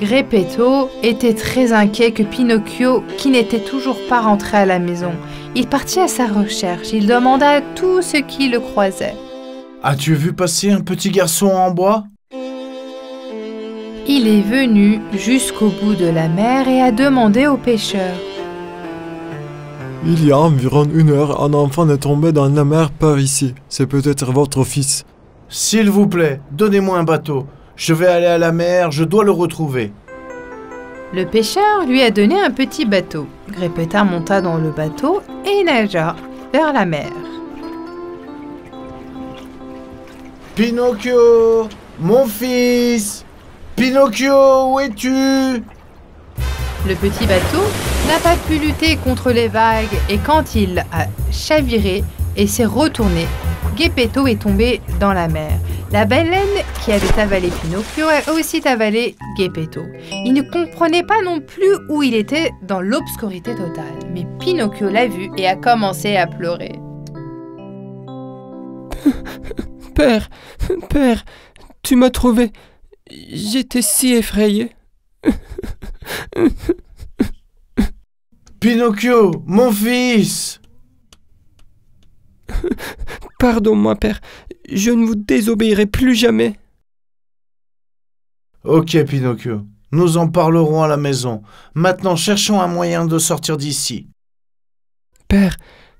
Geppetto était très inquiet que Pinocchio, qui n'était toujours pas rentré à la maison. Il partit à sa recherche. Il demanda à tous ceux qui le croisaient. As-tu vu passer un petit garçon en bois? Il est venu jusqu'au bout de la mer et a demandé aux pêcheurs. Il y a environ 1 heure, un enfant est tombé dans la mer par ici. C'est peut-être votre fils. S'il vous plaît, donnez-moi un bateau. Je vais aller à la mer, je dois le retrouver. Le pêcheur lui a donné un petit bateau. Geppetto monta dans le bateau et nagea vers la mer. Pinocchio, mon fils! Pinocchio, où es-tu? Le petit bateau n'a pas pu lutter contre les vagues et quand il a chaviré et s'est retourné, Geppetto est tombé dans la mer. La baleine qui avait avalé Pinocchio a aussi avalé Geppetto. Il ne comprenait pas non plus où il était dans l'obscurité totale. Mais Pinocchio l'a vu et a commencé à pleurer. Père, père, tu m'as trouvé. J'étais si effrayé. Pinocchio, mon fils! Pardon-moi, père. Je ne vous désobéirai plus jamais. Ok, Pinocchio. Nous en parlerons à la maison. Maintenant, cherchons un moyen de sortir d'ici. Père,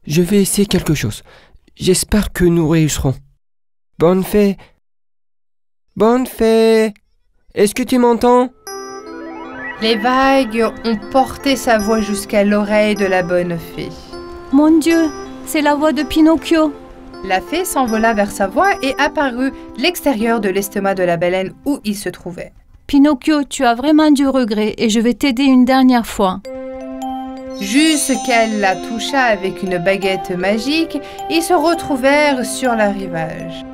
je vais essayer quelque chose. J'espère que nous réussirons. Bonne fée. Bonne fée. Est-ce que tu m'entends? Les vagues ont porté sa voix jusqu'à l'oreille de la bonne fée. Mon Dieu, c'est la voix de Pinocchio. La fée s'envola vers sa voix et apparut l'extérieur de l'estomac de la baleine où il se trouvait. Pinocchio, tu as vraiment du regret et je vais t'aider une dernière fois. Jusqu'elle la toucha avec une baguette magique, ils se retrouvèrent sur le rivage.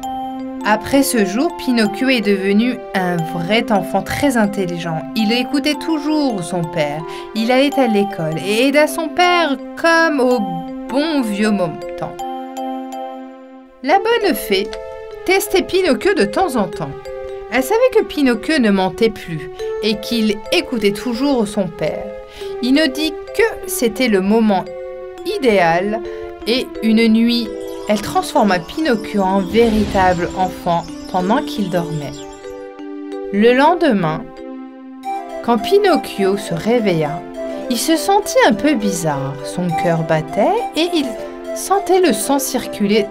Après ce jour, Pinocchio est devenu un vrai enfant très intelligent. Il écoutait toujours son père. Il allait à l'école et aida son père comme au bon vieux temps. La bonne fée testait Pinocchio de temps en temps. Elle savait que Pinocchio ne mentait plus et qu'il écoutait toujours son père. Il ne dit que c'était le moment idéal et une nuit, elle transforma Pinocchio en véritable enfant pendant qu'il dormait. Le lendemain, quand Pinocchio se réveilla, il se sentit un peu bizarre. Son cœur battait et il sentait le sang circuler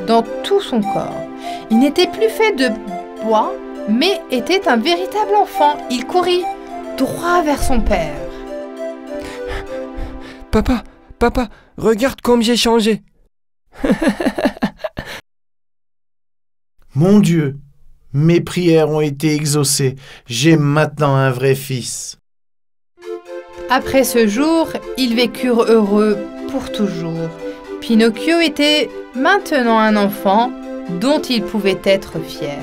dans tout son corps. Il n'était plus fait de bois, mais était un véritable enfant. Il courut droit vers son père. Papa, papa, regarde comme j'ai changé. Mon Dieu, mes prières ont été exaucées. J'ai maintenant un vrai fils. Après ce jour, ils vécurent heureux pour toujours. Pinocchio était maintenant un enfant dont il pouvait être fier.